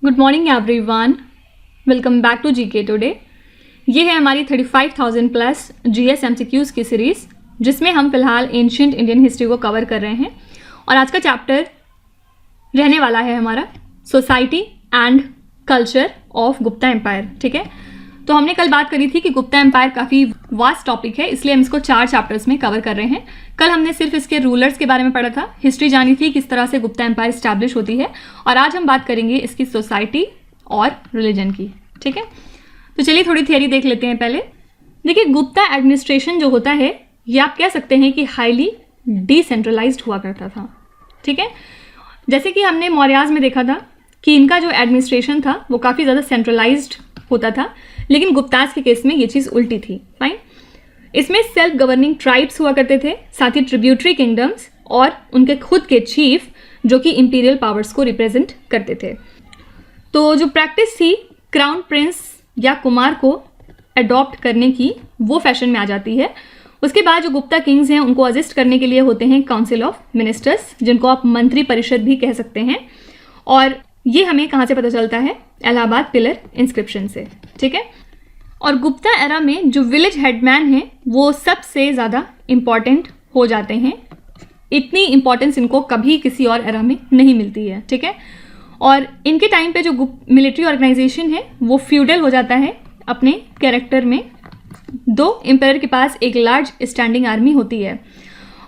Good morning everyone, welcome back to GK today. ये है हमारी 35,000 प्लस जीएस एमसीक्यूज़ की सीरीज़, जिसमें हम फिलहाल एंशिएंट इंडियन हिस्ट्री को कवर कर रहे हैं। और आज का चैप्टर रहने वाला है हमारा society and culture of Gupta empire. ठीक है, तो हमने कल बात करी थी कि गुप्ता एम्पायर काफ़ी वास्ट टॉपिक है, इसलिए हम इसको 4 चैप्टर्स में कवर कर रहे हैं। कल हमने सिर्फ इसके रूलर्स के बारे में पढ़ा था, हिस्ट्री जानी थी किस तरह से गुप्ता एम्पायर स्टैब्लिश होती है, और आज हम बात करेंगे इसकी सोसाइटी और रिलीजन की। ठीक है, तो चलिए थोड़ी थियरी देख लेते हैं पहले। देखिए, गुप्ता एडमिनिस्ट्रेशन जो होता है ये आप कह सकते हैं कि हाईली डिसेंट्रलाइज्ड हुआ करता था। ठीक है, जैसे कि हमने मौर्याज में देखा था कि इनका जो एडमिनिस्ट्रेशन था वो काफ़ी ज़्यादा सेंट्रलाइज्ड होता था, लेकिन गुप्ताज के केस में ये चीज़ उल्टी थी। फाइन, इसमें सेल्फ गवर्निंग ट्राइब्स हुआ करते थे, साथ ही ट्रिब्यूटरी किंगडम्स और उनके खुद के चीफ जो कि इंपीरियल पावर्स को रिप्रेजेंट करते थे। तो जो प्रैक्टिस थी क्राउन प्रिंस या कुमार को अडॉप्ट करने की, वो फैशन में आ जाती है। उसके बाद जो गुप्ता किंग्स हैं उनको असिस्ट करने के लिए होते हैं काउंसिल ऑफ मिनिस्टर्स, जिनको आप मंत्री परिषद भी कह सकते हैं। और ये हमें कहाँ से पता चलता है? इलाहाबाद पिलर इंस्क्रिप्शन से। ठीक है, और गुप्ता एरा में जो विलेज हेडमैन हैं वो सबसे ज़्यादा इम्पॉर्टेंट हो जाते हैं। इतनी इम्पॉर्टेंस इनको कभी किसी और एरा में नहीं मिलती है। ठीक है, और इनके टाइम पे जो मिलिट्री ऑर्गेनाइजेशन है वो फ्यूडल हो जाता है अपने कैरेक्टर में। दो एम्पायर के पास एक लार्ज स्टैंडिंग आर्मी होती है,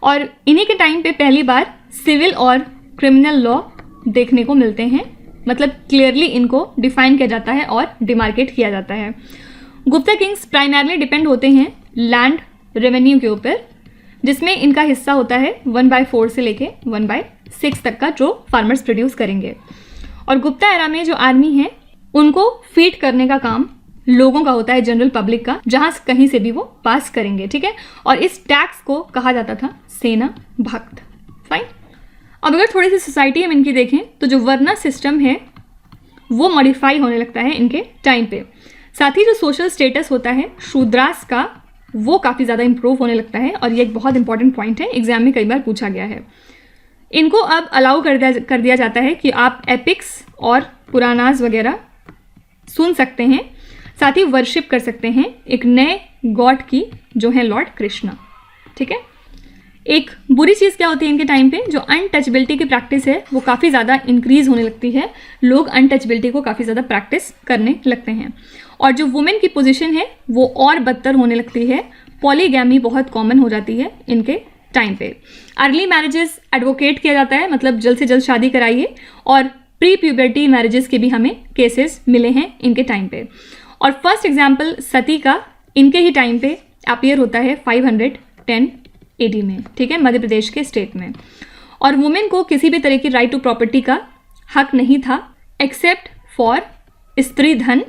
और इन्हीं के टाइम पे पहली बार सिविल और क्रिमिनल लॉ देखने को मिलते हैं। मतलब क्लियरली इनको डिफाइन किया जाता है और डिमार्केट किया जाता है। गुप्ता किंग्स प्राइमरली डिपेंड होते हैं लैंड रेवेन्यू के ऊपर, जिसमें इनका हिस्सा होता है 1/4 से लेके 1/6 तक का, जो फार्मर्स प्रोड्यूस करेंगे। और गुप्ता एरा में जो आर्मी है उनको फीड करने का काम लोगों का होता है, जनरल पब्लिक का, जहां कहीं से भी वो पास करेंगे। ठीक है, और इस टैक्स को कहा जाता था सेना भक्त। फाइन, अब अगर थोड़ी सी सोसाइटी हम इनकी देखें तो जो वर्ना सिस्टम है वो मॉडिफाई होने लगता है इनके टाइम पे। साथ ही जो सोशल स्टेटस होता है शूद्रास का, वो काफ़ी ज़्यादा इंप्रूव होने लगता है। और ये एक बहुत इंपॉर्टेंट पॉइंट है, एग्जाम में कई बार पूछा गया है। इनको अब अलाउ कर दिया जाता है कि आप एपिक्स और पुरानाज वगैरह सुन सकते हैं, साथ ही वर्शिप कर सकते हैं एक नए गॉड की, जो है लॉर्ड कृष्णा। ठीक है, एक बुरी चीज़ क्या होती है इनके टाइम पे, जो अनटचबिलिटी की प्रैक्टिस है वो काफ़ी ज़्यादा इंक्रीज होने लगती है। लोग अनटचबिलिटी को काफ़ी ज़्यादा प्रैक्टिस करने लगते हैं, और जो वुमेन की पोजीशन है वो और बदतर होने लगती है। पॉलीगैमी बहुत कॉमन हो जाती है इनके टाइम पे। अर्ली मैरिजेस एडवोकेट किया जाता है, मतलब जल्द से जल्द शादी कराइए। और प्री प्यूबर्टी मैरिजेस के भी हमें केसेस मिले हैं इनके टाइम पे। और फर्स्ट एग्जाम्पल सती का इनके ही टाइम पे अपीयर होता है 510 AD में। ठीक है, मध्य प्रदेश के स्टेट में। और वुमेन को किसी भी तरह की राइट टू प्रॉपर्टी का हक नहीं था, एक्सेप्ट फॉर स्त्री धन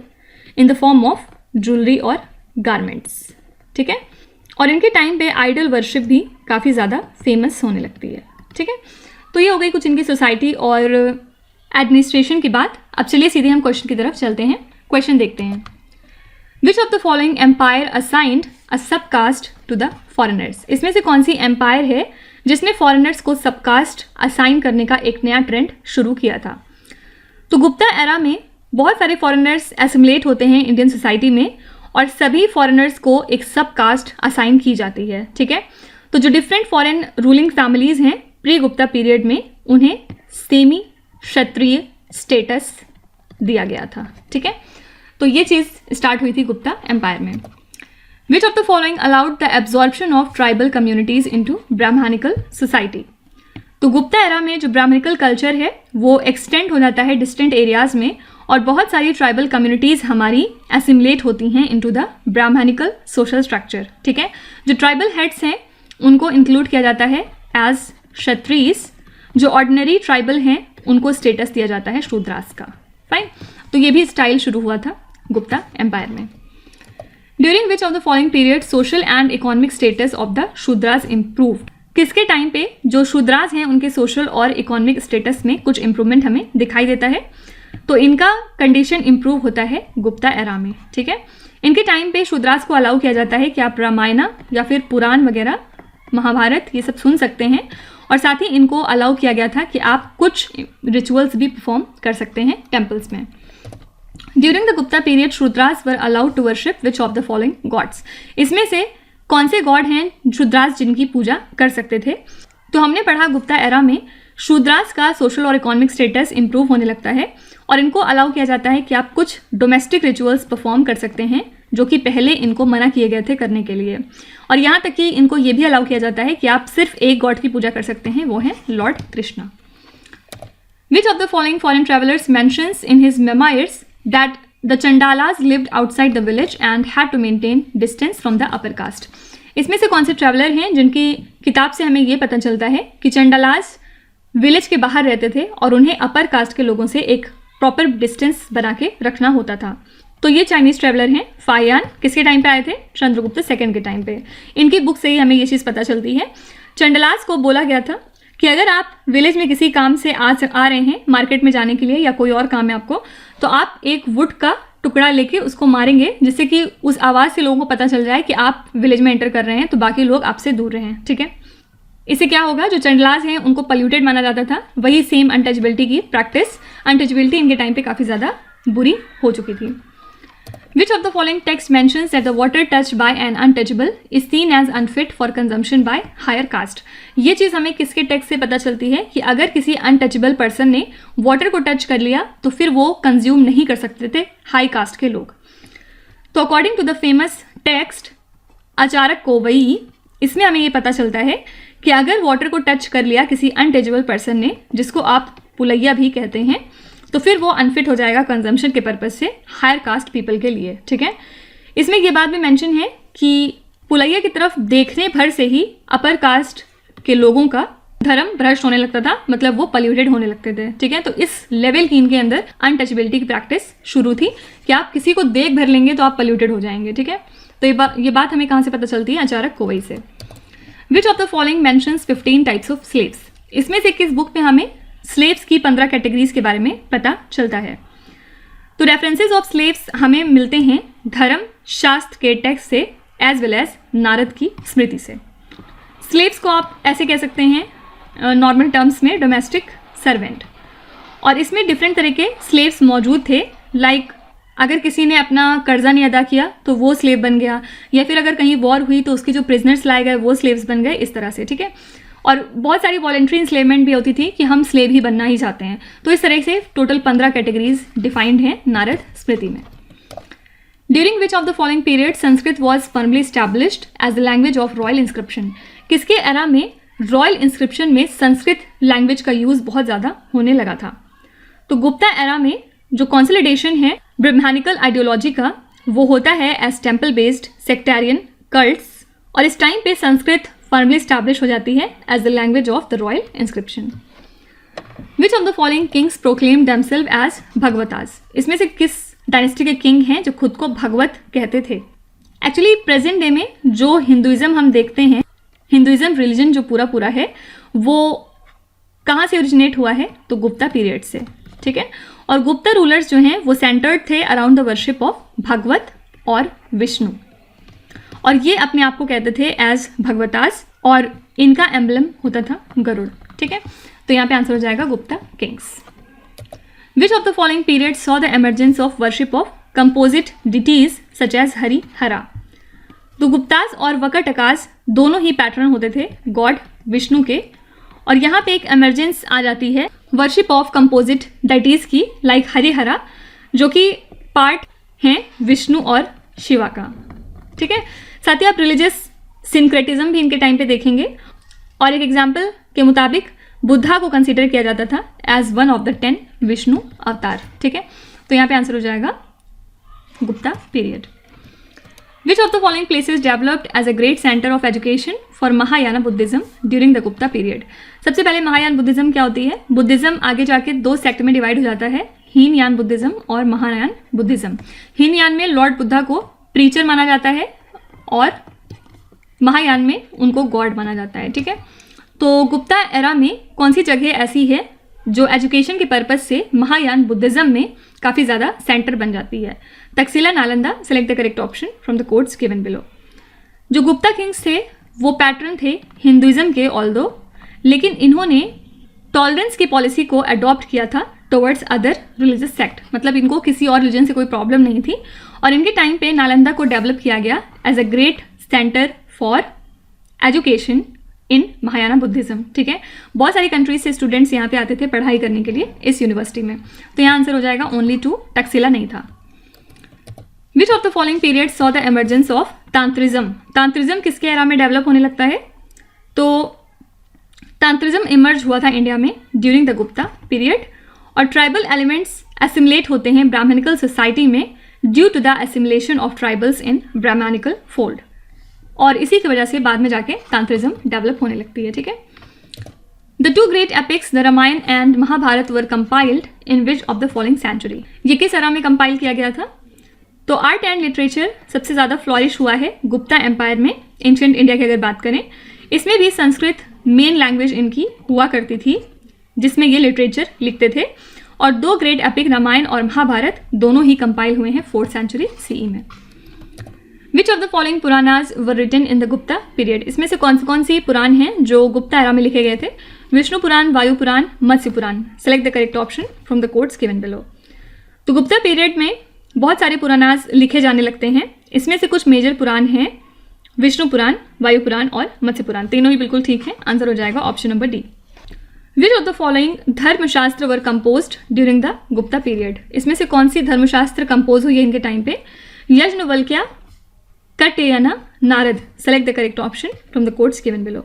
in the form of jewellery और गारमेंट्स। ठीक है, और इनके टाइम पे आइडल वर्शिप भी काफ़ी ज़्यादा फेमस होने लगती है। ठीक है, तो ये हो गई कुछ इनकी सोसाइटी और एडमिनिस्ट्रेशन की बात। अब चलिए सीधे हम क्वेश्चन की तरफ चलते हैं। क्वेश्चन देखते हैं, which of the following empire assigned a subcaste to the foreigners? इसमें से कौन सी एम्पायर है जिसने फॉरेनर्स को सबकास्ट असाइन करने का एक नया ट्रेंड शुरू किया था? तो गुप्ता एरा में बहुत सारे फॉरेनर्स एसिमुलेट होते हैं इंडियन सोसाइटी में, और सभी फॉरेनर्स को एक सबकास्ट असाइन की जाती है। ठीक है, तो जो डिफरेंट फॉरेन रूलिंग फैमिलीज हैं प्री गुप्ता पीरियड में, उन्हें सेमी क्षत्रिय स्टेटस दिया गया था। ठीक है, तो ये चीज़ स्टार्ट हुई थी गुप्ता एम्पायर में। Which of the following allowed the absorption of tribal communities into Brahmanical society? तो गुप्ता एरा में जो ब्राह्मणिकल कल्चर है वो एक्सटेंड हो जाता है डिस्टेंट एरियाज में, और बहुत सारी ट्राइबल कम्युनिटीज़ हमारी एसिमुलेट होती हैं into the Brahmanical social structure. ठीक है, जो ट्राइबल हेड्स हैं उनको इंक्लूड किया जाता है एज क्षत्रियस, जो ऑर्डिनरी ट्राइबल हैं उनको स्टेटस दिया जाता है शूद्रास का। फाइन, तो ये भी स्टाइल शुरू हुआ था गुप्ता एम्पायर में। During which of the following period social and economic status of the Shudras improve? किसके टाइम पे जो शूद्रास हैं उनके सोशल और इकोनॉमिक स्टेटस में कुछ इंप्रूवमेंट हमें दिखाई देता है? तो इनका कंडीशन इंप्रूव होता है गुप्ता एरा में। ठीक है, इनके टाइम पे शूद्रास को अलाउ किया जाता है कि आप रामायण या फिर पुराण वगैरह, महाभारत, ये सब सुन सकते हैं, और साथ ही इनको अलाउ किया गया था कि आप कुछ रिचुअल्स भी परफॉर्म कर सकते हैं टेम्पल्स में। During the Gupta period shudras were allowed to worship which of the following gods. इसमें से कौन से गॉड हैं शूद्रास जिनकी पूजा कर सकते थे? तो हमने पढ़ा गुप्ता एरा में शूद्रास का सोशल और इकोनॉमिक स्टेटस इंप्रूव होने लगता है और इनको अलाउ किया जाता है कि आप कुछ डोमेस्टिक रिचुअल्स परफॉर्म कर सकते हैं जो कि पहले इनको मना किए गए थे करने के लिए। और यहाँ तक कि इनको ये भी अलाउ किया जाता है कि आप सिर्फ एक गॉड की पूजा कर सकते हैं, वो है lord Krishna. Which of the following foreign travellers mentions in his memoirs that the chandalas lived outside the village and had to maintain distance from the upper caste. इसमें से कौन से ट्रैवलर हैं जिनकी किताब से हमें ये पता चलता है कि चंडालास विलेज के बाहर रहते थे और उन्हें अपर कास्ट के लोगों से एक प्रॉपर डिस्टेंस बना के रखना होता था? तो ये चाइनीज ट्रैवलर हैं फायान। किसके टाइम पे आए थे? चंद्रगुप्त सेकंड के टाइम पे। इनकी बुक से ही हमें ये चीज़ पता चलती है। चंडालास को बोला गया था कि अगर आप विलेज में किसी काम से आ रहे हैं मार्केट में जाने के लिए या कोई और काम है आपको, तो आप एक वुड का टुकड़ा लेके उसको मारेंगे जिससे कि उस आवाज़ से लोगों को पता चल जाए कि आप विलेज में एंटर कर रहे हैं, तो बाकी लोग आपसे दूर रहें। ठीक है, इससे क्या होगा? जो चंडलास हैं उनको पल्यूटेड माना जाता था। वही सेम अनटचबिलिटी की प्रैक्टिस, अनटचबिलिटी इनके टाइम पे काफ़ी ज़्यादा बुरी हो चुकी थी। Which of the following text mentions that the water touched by an untouchable is seen as unfit for consumption by higher caste? ये चीज़ हमें किसके टेक्स्ट से पता चलती है कि अगर किसी अनटचेबल पर्सन ने वाटर को टच कर लिया तो फिर वो कंज्यूम नहीं कर सकते थे हाई कास्ट के लोग। तो according to the famous text आचारक कोवई, इसमें हमें ये पता चलता है कि अगर वाटर को टच कर लिया किसी अनटचेबल पर्सन ने, जिसको आप पुलैया भी कहते हैं, तो फिर वो अनफिट हो जाएगा कंजम्पशन के पर्पज से हायर कास्ट पीपल के लिए। ठीक है, इसमें ये बात भी मेंशन है कि पुलैया की तरफ देखने भर से ही अपर कास्ट के लोगों का धर्म भ्रष्ट होने लगता था, मतलब वो पल्यूटेड होने लगते थे। ठीक है, तो इस लेवल की इनके अंदर अनटचेबिलिटी की प्रैक्टिस शुरू थी कि आप किसी को देख भर लेंगे तो आप पल्यूटेड हो जाएंगे। ठीक है, तो ये बात हमें कहाँ से पता चलती है? आचारक कोवई से। विच of the following mentions 15 types of slaves? इसमें से किस बुक में हमें स्लेव्स की 15 कैटेगरीज के बारे में पता चलता है? तो रेफरेंसेज ऑफ स्लेव्स हमें मिलते हैं धर्म शास्त्र के टेक्स्ट से एज वेल एज नारद की स्मृति से। स्लेव्स को आप ऐसे कह सकते हैं नॉर्मल टर्म्स में डोमेस्टिक सर्वेंट, और इसमें डिफरेंट तरह के स्लेव्स मौजूद थे। लाइक अगर किसी ने अपना कर्जा नहीं अदा किया तो वो स्लेव बन गया, या फिर अगर कहीं वॉर हुई तो उसके जो प्रिजनर्स लाए गए वो स्लेव्स बन गए, इस तरह से। ठीक है, और बहुत सारी वॉलंटरी इंस्लेवमेंट भी होती थी कि हम स्लेव ही बनना ही चाहते हैं। तो इस तरह से टोटल 15 कैटेगरीज डिफाइंड हैं नारद स्मृति में। During which of the following period Sanskrit was firmly established as the language of royal inscription? किसके एरा में रॉयल इंस्क्रिप्शन में संस्कृत लैंग्वेज का यूज बहुत ज़्यादा होने लगा था? तो गुप्ता एरा में जो कॉन्सोलिडेशन है ब्रह्मानिकल आइडियोलॉजी का, वो होता है as temple based sectarian cults, और इस टाइम पे संस्कृत फर्मली स्टैब्लिश हो जाती है as the language of the royal inscription. Which of the following kings proclaim themselves as Bhagavatas? इसमें से किस डायनेस्टी के किंग हैं जो खुद को भगवत कहते थे? एक्चुअली प्रेजेंट डे में जो हिंदुइज्म हम देखते हैं, हिंदुइज्म रिलीजन जो पूरा है, वो कहाँ से ओरिजिनेट हुआ है? तो गुप्ता पीरियड से। ठीक है, और गुप्ता रूलर्स जो हैं वो सेंटर्ड थे अराउंड द वर्शिप ऑफ भगवत और विष्णु, और ये अपने आप को कहते थे एज भगवतास, और इनका एम्बलम होता था गरुड़। ठीक है, तो यहाँ पे आंसर हो जाएगा Gupta kings. Which of the following period saw the emergence of worship of composite deities such as Hari Hara? तो गुप्तास और वकटकास दोनों ही पैटर्न होते थे गॉड विष्णु के, और यहाँ पे एक एमरजेंस आ जाती है वर्शिप ऑफ कंपोजिट डाइटीज की, लाइक हरिहरा, जो कि पार्ट हैं विष्णु और शिवा का। ठीक है, साथ ही आप रिलीजियस सिंक्रेटिज्म भी इनके टाइम पे देखेंगे, और एक एग्जाम्पल के मुताबिक बुद्धा को कंसीडर किया जाता था as one of the 10 Vishnu avatar. ठीक है, तो यहाँ पे आंसर हो जाएगा Gupta period. Which of the following places developed as a great centre of education for Mahayana Buddhism during the Gupta period? सबसे पहले महायान बुद्धिज्म क्या होती है? बुद्धिज्म आगे जाके 2 सेक्ट में डिवाइड हो जाता है, हीनयान बुद्धिज्म और महायान बुद्धिज्म। हीनयान में लॉर्ड बुद्धा को प्रीचर माना जाता है और महायान में उनको गॉड माना जाता है। ठीक है, तो गुप्ता एरा में कौन सी जगह ऐसी है जो एजुकेशन के पर्पज से महायान बुद्धिज्म में काफ़ी ज़्यादा सेंटर बन जाती है? Takshashila, Nalanda. Select the correct option from the codes given below. जो गुप्ता किंग्स थे वो पैटर्न थे हिंदुइज्म के, ऑल्दो लेकिन इन्होंने टॉलरेंस की पॉलिसी को अडॉप्ट किया था टुवर्ड्स अदर रिलीजियस सेक्ट, मतलब इनको किसी और रिलीजन से कोई प्रॉब्लम नहीं थी। और इनके टाइम पे नालंदा को डेवलप किया गया as a great centre for education in Mahayana Buddhism. ठीक है, बहुत सारी कंट्रीज से स्टूडेंट्स यहाँ पे आते थे पढ़ाई करने के लिए इस यूनिवर्सिटी में। तो यहाँ आंसर हो जाएगा ओनली 2, टक्सिला नहीं था। विच of the following period saw the emergence of तांत्रिज्म? तांत्रिज्म किसके एरा में डेवलप होने लगता है? तो तांत्रिज्म इमर्ज हुआ था इंडिया में ड्यूरिंग द गुप्ता पीरियड, और ट्राइबल एलिमेंट्स एसिमुलेट होते हैं ब्राह्मणिकल सोसाइटी में due to the assimilation of tribals in Brahmanical fold, और इसी की वजह से बाद में जाके तांत्रिज्म डेवलप होने लगती है। ठीक है, the two great epics the Ramayana and Mahabharata were compiled in which of the following century? ये किस एरा में कंपाइल किया गया था? तो आर्ट एंड लिटरेचर सबसे ज़्यादा फ्लॉरिश हुआ है गुप्ता एम्पायर में, एंशिएंट इंडिया की अगर बात करें। इसमें भी संस्कृत मेन लैंग्वेज इनकी हुआ करती थी जिसमें ये लिटरेचर लिखते थे, और 2 ग्रेट एपिक रामायण और महाभारत दोनों ही कंपाइल हुए हैं 4th सेंचुरी CE में। Which of the following Puranas were written in the Gupta period? इसमें से कौन सी पुराण हैं जो गुप्ता एरा में लिखे गए थे? Vishnu Purana, Vayu Purana, Matsya Purana. Select the correct option from the codes given below. तो गुप्ता पीरियड में बहुत सारे पुराणाज लिखे जाने लगते हैं। इसमें से कुछ मेजर पुराण हैं विष्णु पुराण, वायु पुराण और मत्स्य पुराण। तीनों ही बिल्कुल ठीक है, आंसर हो जाएगा option number D. Which of the following Dharmashastra were composed during the Gupta period? इसमें से कौन सी धर्मशास्त्र कंपोज हुई है इनके टाइम पे? Yajnavalkya, Katyayana, Narada. Select the correct option from the codes given below.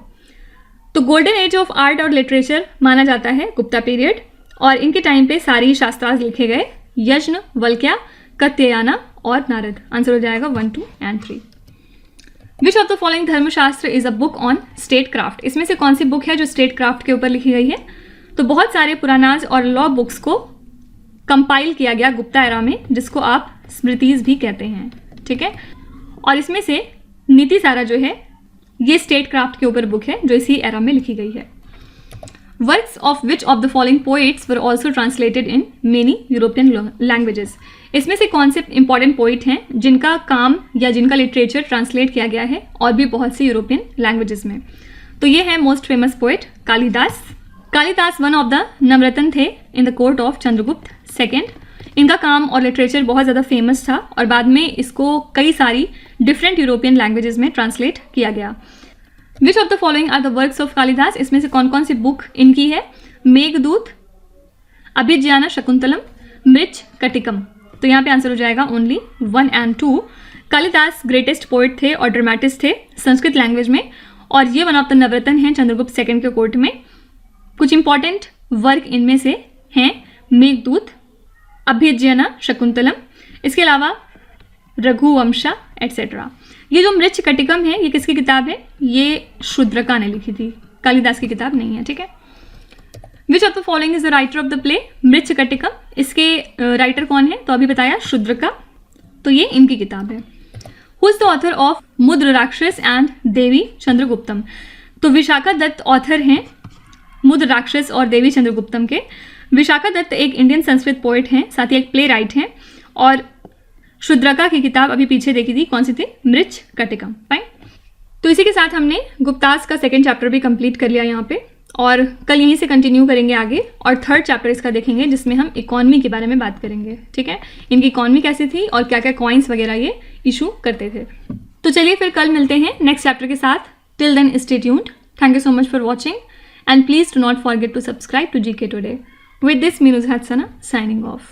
तो गोल्डन एज ऑफ आर्ट और लिटरेचर माना जाता है गुप्ता पीरियड, और इनके टाइम पे सारी शास्त्रार्थ लिखे गए यज्ञवल्क्य, कट्ययन और नारद। आंसर हो जाएगा 1, 2 and 3। Which of the following Dharmashastra is a book on statecraft? इसमें से कौन सी बुक है जो स्टेट क्राफ्ट के ऊपर लिखी गई है? तो बहुत सारे पुरानाज और लॉ बुक्स को कंपाइल किया गया गुप्ता एरा में, जिसको आप स्मृतिज भी कहते हैं। ठीक है, और इसमें से नीति सारा जो है ये स्टेट क्राफ्ट के ऊपर बुक है जो इसी एरा में लिखी गई है। Works of which of the following poets were also translated in many European languages? इसमें से कौन से इंपॉर्टेंट पोइट हैं जिनका काम या जिनका लिटरेचर ट्रांसलेट किया गया है और भी बहुत सी यूरोपियन लैंग्वेजेस में? तो ये है most famous poet Kalidasa. Kalidasa one of the Navaratna थे in the court of Chandragupta second. इनका काम और लिटरेचर बहुत ज़्यादा फेमस था और बाद में इसको कई सारी डिफरेंट यूरोपियन लैंग्वेजेस में ट्रांसलेट किया गया। Which of the following are the works of Kalidasa? इसमें से कौन सी बुक इनकी है? मेघदूत, अभिज्ञान शकुंतलम, मृच कटिकम। तो यहाँ पे आंसर हो जाएगा only 1 and 2। Kalidas greatest poet थे और ड्रामेटिस्ट थे संस्कृत लैंग्वेज में, और ये वन ऑफ द नवरत्न हैं चंद्रगुप्त सेकंड के कोर्ट में। कुछ इंपॉर्टेंट वर्क इनमें से हैं मेघदूत, अभिज्ञान शकुंतलम, इसके अलावा रघुवंशा एटसेट्रा। ये जो मृच कटिकम है ये किसकी किताब है? ये शूद्रका ने लिखी थी, कालिदास की किताब नहीं है। ठीक है, which of the following is the writer of the play Mrichchhakatikam? इसके राइटर कौन है? तो अभी बताया शूद्रका, तो ये इनकी किताब है। Who is the author of Mudrarakshasa and देवी चंद्रगुप्तम? तो विशाखा दत्त ऑथर हैं मुद्र राक्षस और देवी चंद्रगुप्तम के। विशाखा दत्त एक इंडियन संस्कृत पोइट हैं, साथ ही एक प्ले राइट हैं, और शूद्रका की किताब अभी पीछे देखी थी, कौन सी थी? मृच कटिकम। फाइन, तो इसी के साथ हमने गुप्तास का 2nd चैप्टर भी कंप्लीट कर लिया यहाँ पे, और कल यहीं से कंटिन्यू करेंगे आगे, और 3rd चैप्टर इसका देखेंगे जिसमें हम इकोनॉमी के बारे में बात करेंगे। ठीक है, इनकी इकोनॉमी कैसी थी और क्या क्या कॉइन्स वगैरह ये इशू करते थे। तो चलिए फिर कल मिलते हैं नेक्स्ट चैप्टर के साथ। Till then stay tuned. Thank you so much for watching and please do not forget to subscribe to GK Today. With this, Meenuz Hatsana signing off.